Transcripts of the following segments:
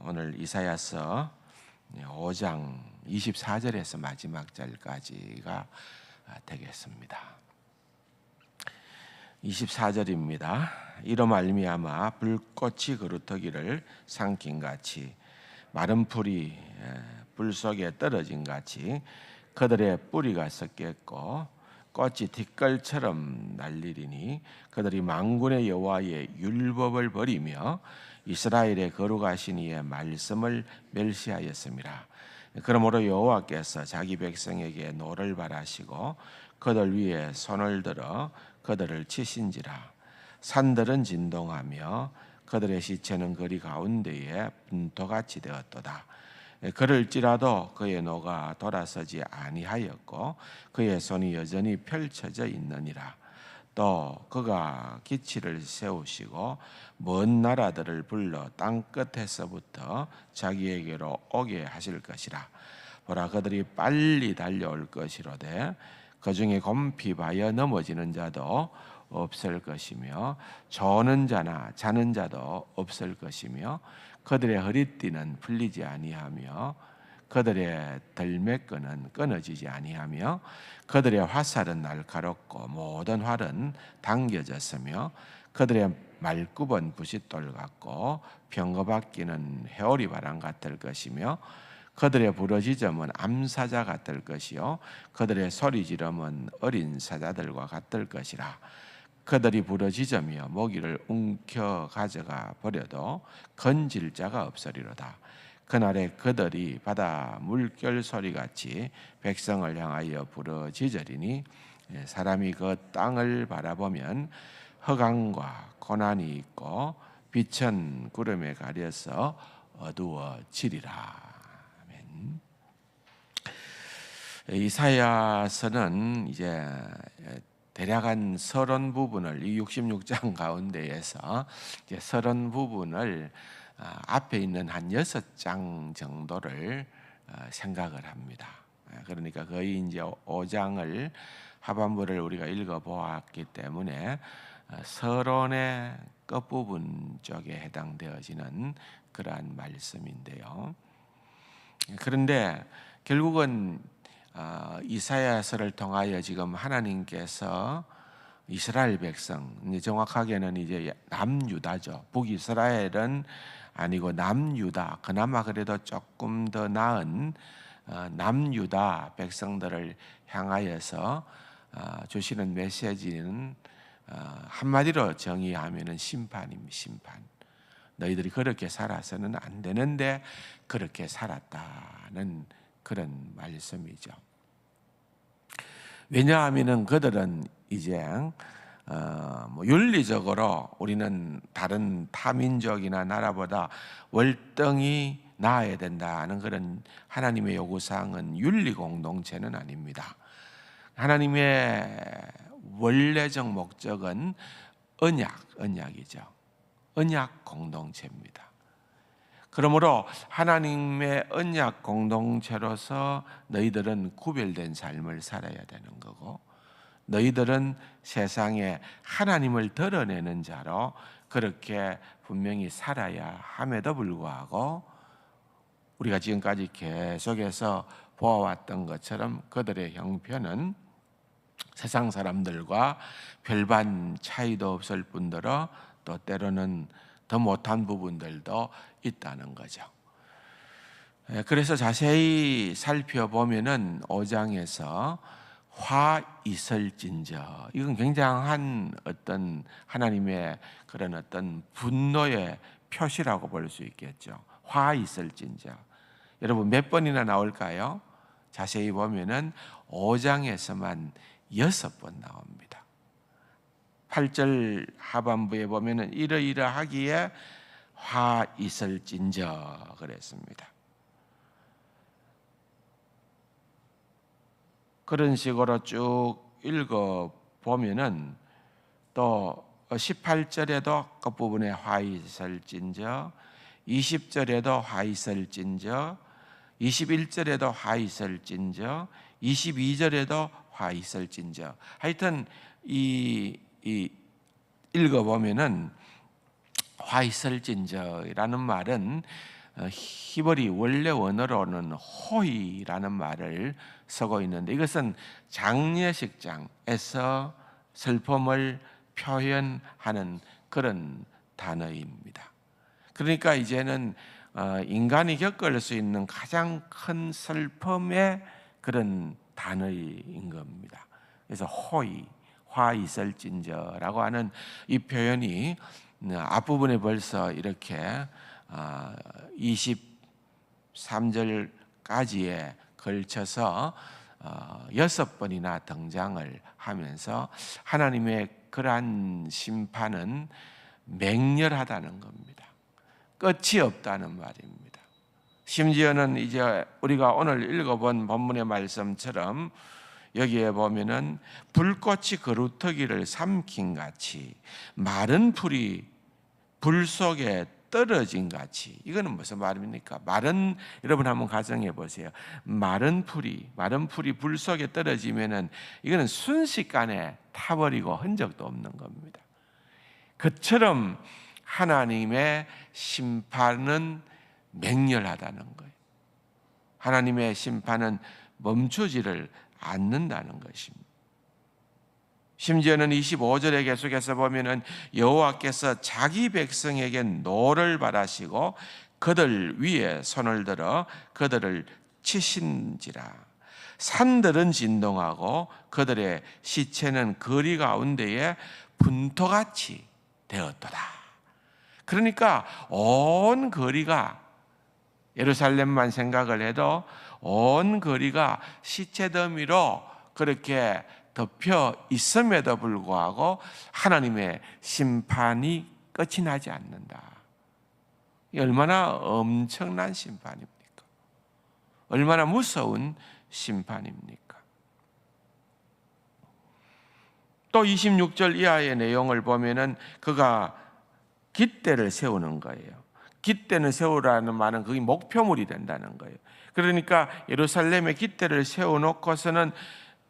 오늘 이사야서 5장 24절에서 마지막 절까지가 되겠습니다. 24절입니다. 이로 말미암아 불꽃이 그루터기를 삼킨 같이 마른 풀이 불 속에 떨어진 같이 그들의 뿌리가 썩겠고 꽃이 티끌처럼 날리리니 그들이 만군의 여호와의 율법을 버리며 이스라엘의 거룩하신 이의 말씀을 멸시하였습니다. 그러므로 여호와께서 자기 백성에게 노를 바라시고 그들 위에 손을 들어 그들을 치신지라. 산들은 진동하며 그들의 시체는 거리 가운데에 분토같이 되었도다. 그럴지라도 그의 노가 돌아서지 아니하였고 그의 손이 여전히 펼쳐져 있느니라. 또 그가 기치를 세우시고 먼 나라들을 불러 땅끝에서부터 자기에게로 오게 하실 것이라. 보라, 그들이 빨리 달려올 것이로되 그 중에 곰핍하여 넘어지는 자도 없을 것이며 조는 자나 자는 자도 없을 것이며 그들의 허리띠는 풀리지 아니하며 그들의 덜매끈은 끊어지지 아니하며 그들의 화살은 날카롭고 모든 활은 당겨졌으며 그들의 말굽은 부싯돌 같고 병거박기는 회오리 바람 같을 것이며 그들의 부르짖음은 암사자 같을 것이요 그들의 소리지름은 어린 사자들과 같을 것이라. 그들이 부르짖으며 먹이를 움켜 가져가 버려도 건질 자가 없으리로다. 그날에 그들이 바다 물결 소리같이 백성을 향하여 부르짖으리니 사람이 그 땅을 바라보면 허강과 고난이 있고 빛은 구름에 가려서 어두워지리라. 아멘. 이사야서는 이제 대략 한 서론 부분을 이 66장 가운데에서 이제 서론 부분을 앞에 있는 한 6장 정도를 생각을 합니다. 그러니까 거의 이제 5장을 하반부를 우리가 읽어보았기 때문에 서론의 끝부분 쪽에 해당되어지는 그러한 말씀인데요. 그런데 결국은 이사야서를 통하여 지금 하나님께서 이스라엘 백성, 정확하게는 이제 남유다죠. 북이스라엘은 아니고 남유다, 그나마 그래도 조금 더 나은 남유다 백성들을 향하여서 주시는 메시지는 한마디로 정의하면은 심판입니다. 심판. 너희들이 그렇게 살아서는 안 되는데 그렇게 살았다는 그런 말씀이죠. 왜냐하면은 그들은 이제 윤리적으로 우리는 다른 타민족이나 나라보다 월등히 나아야 된다는 그런 하나님의 요구사항은 윤리 공동체는 아닙니다. 하나님의 원래적 목적은 언약이죠. 언약 공동체입니다. 그러므로 하나님의 언약 공동체로서 너희들은 구별된 삶을 살아야 되는 거고 너희들은 세상에 하나님을 드러내는 자로 그렇게 분명히 살아야 함에도 불구하고 우리가 지금까지 계속해서 보아왔던 것처럼 그들의 형편은 세상 사람들과 별반 차이도 없을 뿐더러 또 때로는 더 못한 부분들도 있다는 거죠. 그래서 자세히 살펴보면은 5장에서 화 있을진저, 이건 굉장한 어떤 하나님의 그런 어떤 분노의 표시라고 볼 수 있겠죠. 화 있을진저. 여러분 몇 번이나 나올까요? 자세히 보면은 5장에서만 6번 나옵니다. 8절 하반부에 보면은 이러이러하기에 화 있을진저 그랬습니다. 그런 식으로 쭉 읽어 보면은 또 18절에도 끝부분에 화 있을진저, 20절에도 화 있을진저, 21절에도 화 있을진저, 22절에도 화 있을진저. 하여튼 이 읽어보면은 화 있을진저라는 말은 히브리 원래 원어로는 호이라는 말을 쓰고 있는데 이것은 장례식장에서 슬픔을 표현하는 그런 단어입니다. 그러니까 이제는 인간이 겪을 수 있는 가장 큰 슬픔의 그런 단어인 겁니다. 그래서 호의, 화 있을진저라고 하는 이 표현이 앞부분에 벌써 이렇게 23절까지에 걸쳐서 6번이나 등장을 하면서 하나님의 그러한 심판은 맹렬하다는 겁니다. 끝이 없다는 말입니다. 심지어는 이제 우리가 오늘 읽어본 본문의 말씀처럼 여기에 보면은 불꽃이 그루터기를 삼킨 같이 마른 풀이 불 속에 떨어진 같이. 이거는 무슨 말입니까? 여러분 한번 가정해 보세요. 마른 풀이 불 속에 떨어지면은 이거는 순식간에 타버리고 흔적도 없는 겁니다. 그처럼 하나님의 심판은 맹렬하다는 거예요. 하나님의 심판은 멈추지를 않는다는 것입니다. 심지어는 25절에 계속해서 보면은 여호와께서 자기 백성에게 노를 바라시고 그들 위에 손을 들어 그들을 치신지라. 산들은 진동하고 그들의 시체는 거리 가운데에 분토같이 되었도다. 그러니까 온 거리가, 예루살렘만 생각을 해도 온 거리가 시체 더미로 그렇게 덮여 있음에도 불구하고 하나님의 심판이 끝이 나지 않는다. 얼마나 엄청난 심판입니까? 얼마나 무서운 심판입니까? 또 26절 이하의 내용을 보면은 그가 깃대를 세우는 거예요. 깃대는 세우라는 말은 그게 목표물이 된다는 거예요. 그러니까 예루살렘에 깃대를 세워놓고서는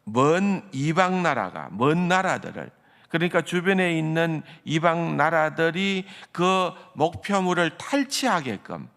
먼 이방 나라가, 먼 나라들을, 그러니까 주변에 있는 이방 나라들이 그 목표물을 탈취하게끔,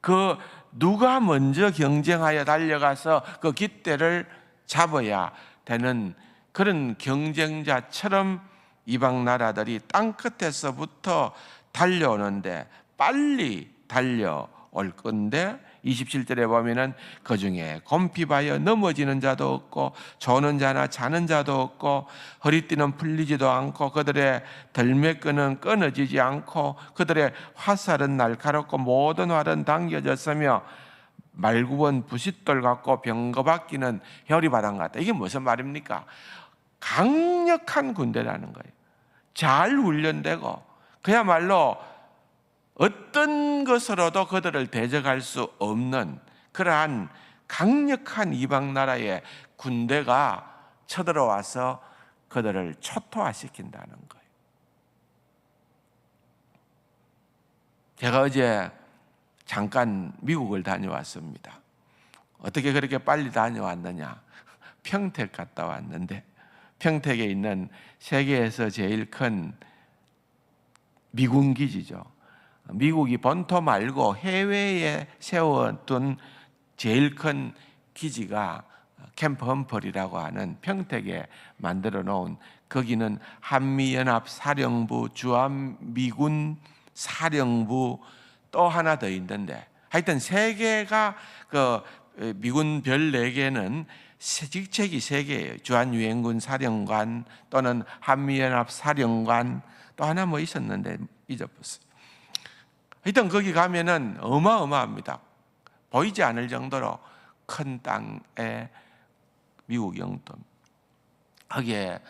그 누가 먼저 경쟁하여 달려가서 그 깃대를 잡아야 되는 그런 경쟁자처럼 이방 나라들이 땅 끝에서부터 달려오는데 빨리 달려올 건데 27절에 보면은 그 중에 곰핍하여 넘어지는 자도 없고 조는 자나 자는 자도 없고 허리띠는 풀리지도 않고 그들의 덜매끈은 끊어지지 않고 그들의 화살은 날카롭고 모든 활은 당겨졌으며 말굽은 부싯돌 같고 병거바퀴는 혈이바람 같다. 이게 무슨 말입니까? 강력한 군대라는 거예요. 잘 훈련되고 그야말로 어떤 것으로도 그들을 대적할 수 없는 그러한 강력한 이방 나라의 군대가 쳐들어와서 그들을 초토화시킨다는 거예요. 제가 어제 잠깐 미국을 다녀왔습니다. 어떻게 그렇게 빨리 다녀왔느냐? 평택 갔다 왔는데 평택에 있는 세계에서 제일 큰 미군 기지죠. 미국이 본토 말고 해외에 세워둔 제일 큰 기지가 캠프 험펄이라고 하는 평택에 만들어 놓은, 거기는 한미연합사령부, 주한미군 사령부 또 하나 더 있는데 하여튼 세 개가 그 미군 별 4개는 직책이 3개예요. 주한유엔군 사령관 또는 한미연합 사령관 또 하나 뭐 있었는데 잊어버렸어요. 하여튼 거기 가면은 어마어마합니다. 보이지 않을 정도로 큰 땅에 미국 영토. 거기에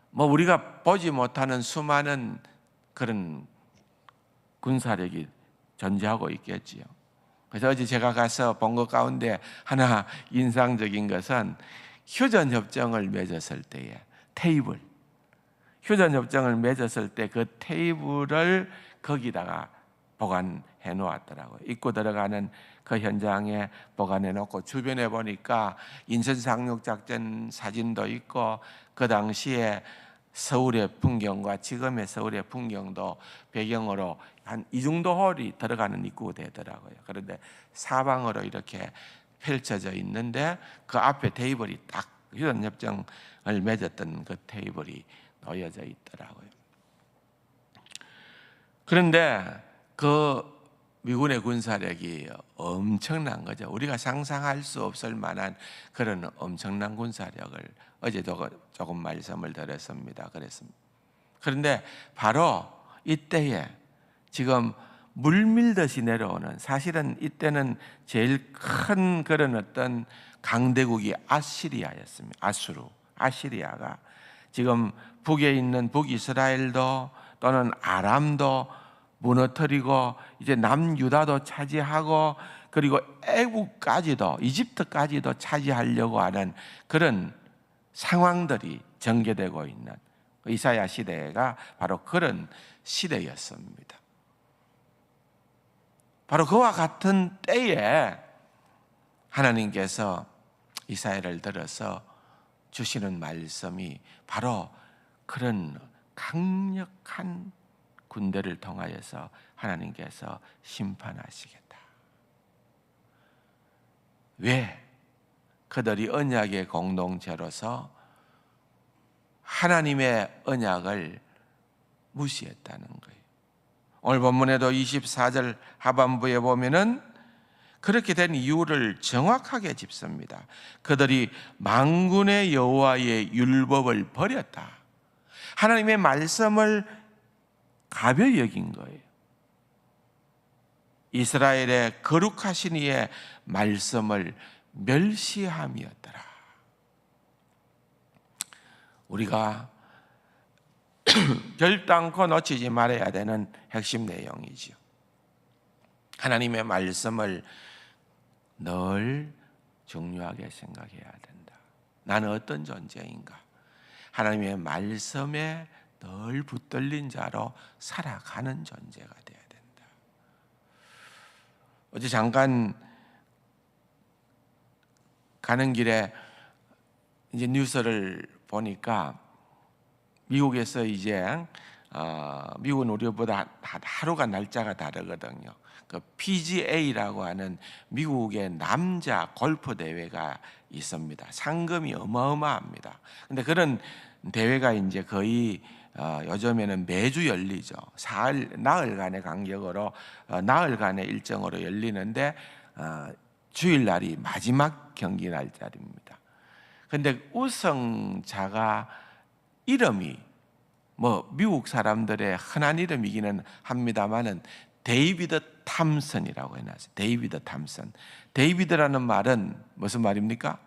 뭐 우리가 보지 못하는 수많은 그런 군사력이 존재하고 있겠지요. 그래서 어제 제가 가서 본 것 가운데 하나 인상적인 것은 휴전협정을 맺었을 때의 테이블. 휴전협정을 맺었을 때 그 테이블을 거기다가 보관해 놓았더라고요. 입고 들어가는 그 현장에 보관해 놓고 주변에 보니까 인천상륙작전 사진도 있고 그 당시에 서울의 풍경과 지금의 서울의 풍경도 배경으로 한 이 정도 홀이 들어가는 입구가 되더라고요. 그런데 사방으로 이렇게 펼쳐져 있는데 그 앞에 테이블이 딱 휴전협정을 맺었던 그 테이블이 놓여져 있더라고요. 그런데 그 미군의 군사력이 엄청난 거죠. 우리가 상상할 수 없을 만한 그런 엄청난 군사력을 어제도 조금 말씀을 드렸습니다. 그런데 바로 이때에 지금 물밀듯이 내려오는, 사실은 이때는 제일 큰 그런 어떤 강대국이 아시리아였습니다. 아시리아가 지금 북에 있는 북이스라엘도 또는 아람도 무너뜨리고 이제 남유다도 차지하고 그리고 애국까지도 이집트까지도 차지하려고 하는 그런 상황들이 전개되고 있는 이사야 시대가 바로 그런 시대였습니다. 바로 그와 같은 때에 하나님께서 이사야를 들어서 주시는 말씀이 바로 그런 강력한 군대를 통하여서 하나님께서 심판하시겠다. 왜? 그들이 언약의 공동체로서 하나님의 언약을 무시했다는 거예요. 오늘 본문에도 24절 하반부에 보면은 그렇게 된 이유를 정확하게 짚습니다. 그들이 만군의 여호와의 율법을 버렸다. 하나님의 말씀을 가벼이 여긴 거예요. 이스라엘의 거룩하신 이의 말씀을 멸시함이었더라. 우리가 결단코 놓치지 말아야 되는 핵심 내용이죠. 하나님의 말씀을 늘 중요하게 생각해야 된다. 나는 어떤 존재인가? 하나님의 말씀에 늘 붙들린 자로 살아가는 존재가 되어야 된다. 어제 잠깐 가는 길에 이제 뉴스를 보니까 미국에서 이제 미국은 우리보다 하루가 날짜가 다르거든요. 그 PGA라고 하는 미국의 남자 골프 대회가 있습니다. 상금이 어마어마합니다. 근데 그런 대회가 이제 거의 요즘에는 매주 열리죠. 나흘간의 간격으로 나흘간의 일정으로 열리는데 주일날이 마지막 경기 날짜입니다. 근데 우승자가 이름이 뭐 미국 사람들의 흔한 이름이기는 합니다만은 데이비드 탐슨이라고 해놨어요. 데이비드 탐슨. 데이비드라는 말은 무슨 말입니까?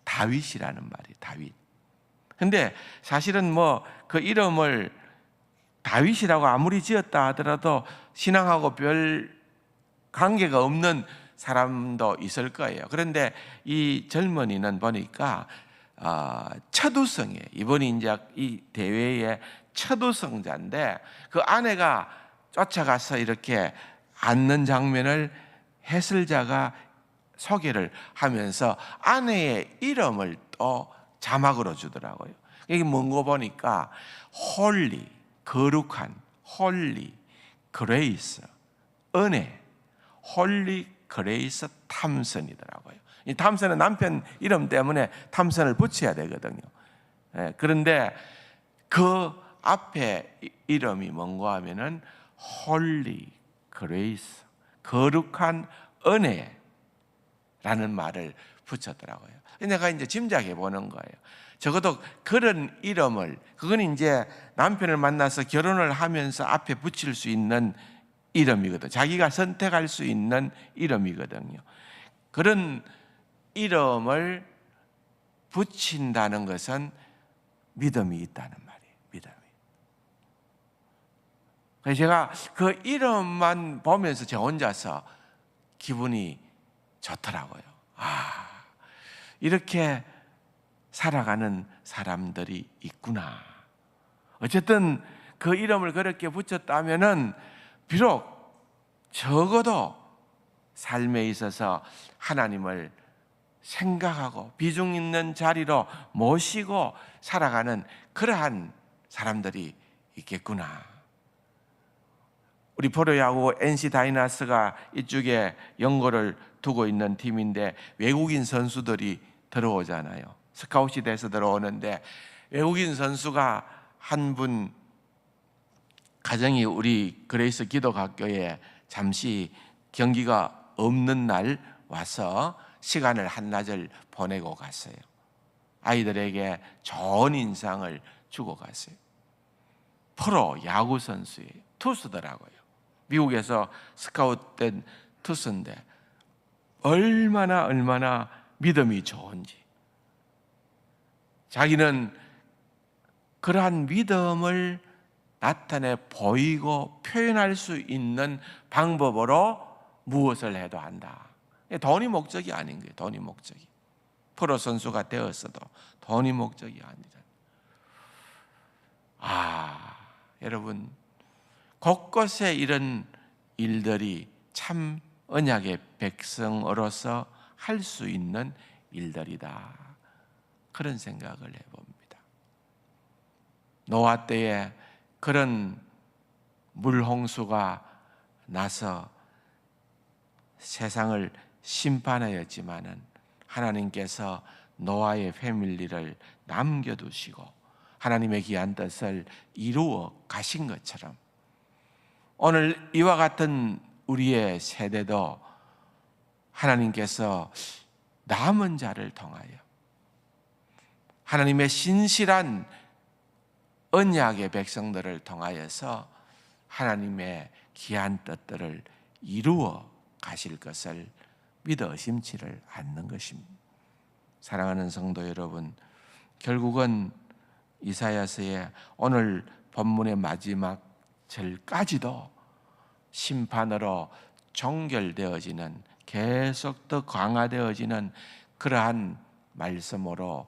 다윗이라는 말이에요. 다윗. 근데 사실은 뭐 그 이름을 다윗이라고 아무리 지었다 하더라도 신앙하고 별 관계가 없는 사람도 있을 거예요. 그런데 이 젊은이는 보니까 첫 우승이에요. 이번이 이제 이 대회의 첫 우승자인데 그 아내가 쫓아가서 이렇게 앉는 장면을 해설자가 소개를 하면서 아내의 이름을 또 자막으로 주더라고요. 이게 뭔가 보니까 홀리, 거룩한, 홀리, 그레이스, 은혜, 홀리 그레이스 탐슨이더라고요. 이 탐슨은 남편 이름 때문에 탐슨을 붙여야 되거든요. 그런데 그 앞에 이름이 뭔가 하면은 홀리 그레이스, 거룩한 은혜라는 말을 붙였더라고요. 내가 이제 짐작해 보는 거예요. 적어도 그런 이름을, 그건 이제 남편을 만나서 결혼을 하면서 앞에 붙일 수 있는 이름이거든요. 자기가 선택할 수 있는 이름이거든요. 그런 이름을 붙인다는 것은 믿음이 있다는 말이에요. 믿음이. 그래서 제가 그 이름만 보면서 저 혼자서 기분이 좋더라고요. 이렇게 살아가는 사람들이 있구나. 어쨌든 그 이름을 그렇게 붙였다면은 비록 적어도 삶에 있어서 하나님을 생각하고 비중 있는 자리로 모시고 살아가는 그러한 사람들이 있겠구나. 우리 프로야구 NC 다이나스가 이쪽에 연고를 두고 있는 팀인데 외국인 선수들이 들어오잖아요. 스카웃이 돼서 들어오는데 외국인 선수가 한 분 가정이 우리 그레이스 기도학교에 잠시 경기가 없는 날 와서 시간을 한낮을 보내고 갔어요. 아이들에게 좋은 인상을 주고 갔어요. 프로 야구 선수예요. 투수더라고요. 미국에서 스카웃된 투수인데 얼마나 믿음이 좋은지. 자기는 그러한 믿음을 나타내 보이고 표현할 수 있는 방법으로 무엇을 해도 한다. 돈이 목적이 아닌 거예요. 돈이 목적이. 프로 선수가 되었어도 돈이 목적이 아니라. 여러분, 곳곳에 이런 일들이 참 언약의 백성으로서 할 수 있는 일들이다. 그런 생각을 해봅니다. 노아 때에 그런 물홍수가 나서 세상을 심판하였지만은 하나님께서 노아의 패밀리를 남겨두시고 하나님의 귀한 뜻을 이루어 가신 것처럼 오늘 이와 같은 우리의 세대도 하나님께서 남은 자를 통하여 하나님의 신실한 언약의 백성들을 통하여서 하나님의 귀한 뜻들을 이루어 가실 것을 믿어 의심치를 않는 것입니다. 사랑하는 성도 여러분, 결국은 이사야서의 오늘 본문의 마지막 절까지도 심판으로 종결되어지는, 계속 더 강화되어지는 그러한 말씀으로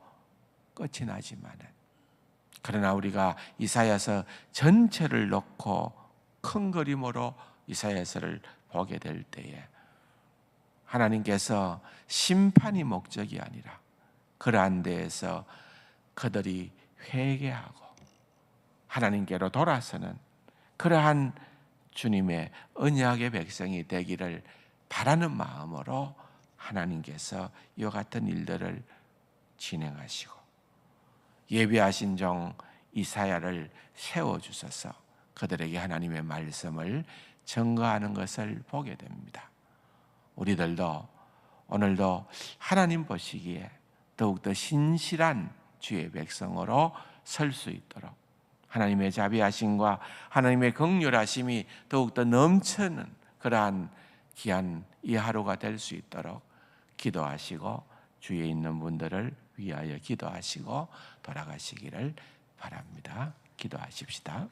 끝이 나지만은, 그러나 우리가 이사야서 전체를 놓고 큰 그림으로 이사야서를 보게 될 때에 하나님께서 심판이 목적이 아니라 그러한 데에서 그들이 회개하고 하나님께로 돌아서는 그러한 주님의 언약의 백성이 되기를 바라는 마음으로 하나님께서 이와 같은 일들을 진행하시고 예비하신 종 이사야를 세워주셔서 그들에게 하나님의 말씀을 증거하는 것을 보게 됩니다. 우리들도 오늘도 하나님 보시기에 더욱더 신실한 주의 백성으로 설 수 있도록 하나님의 자비하심과 하나님의 긍휼하심이 더욱더 넘치는 그러한 귀한 이 하루가 될 수 있도록 기도하시고 주위에 있는 분들을 위하여 기도하시고 돌아가시기를 바랍니다. 기도하십시다.